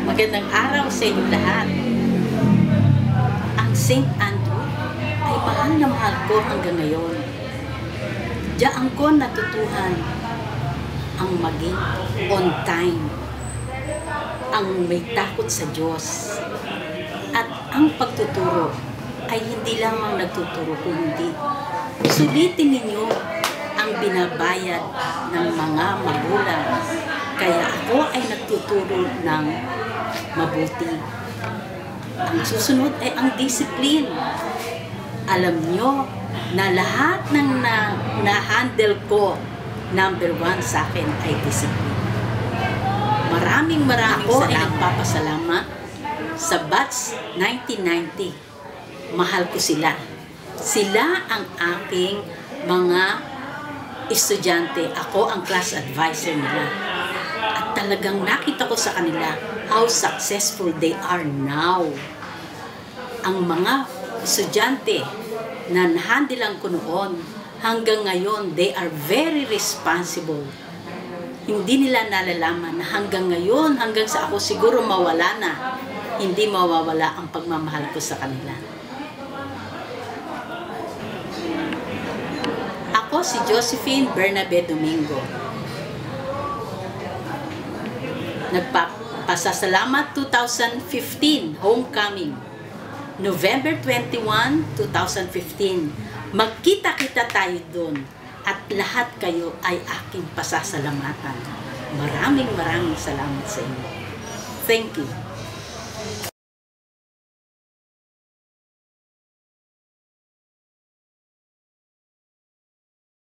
Magandang araw sa inyo lahat. Ang St. Andrew ay mahal na mahal ko hanggang ngayon. Diyan ko natutuhan ang maging on time, ang may takot sa Diyos, at ang pagtuturo ay hindi lamang nagtuturo kundi sulitin ninyo ang binabayad ng mga magulang. Kaya ako ay nagtuturo ng mabuti. Ang susunod ay ang discipline. Alam nyo na lahat ng na-handle ko, number 1 sa akin ay discipline. Maraming ako ay nagpapasalamat sa batch 1990. Mahal ko sila. Sila ang aking mga estudyante. Ako ang class advisor nila. At talagang nakita ko sa kanila how successful they are now. Ang mga estudyante na nahandilan ko noon, hanggang ngayon, they are very responsible. Hindi nila nalalaman na hanggang ngayon, hanggang sa ako siguro mawala na, hindi mawawala ang pagmamahal ko sa kanila. Ako si Josephine Bernabe Domingo. Nagpapasalamat 2015, homecoming. November 21, 2015. Magkita-kita tayo doon at lahat kayo ay aking pasasalamatan. Maraming salamat sa inyo. Thank you.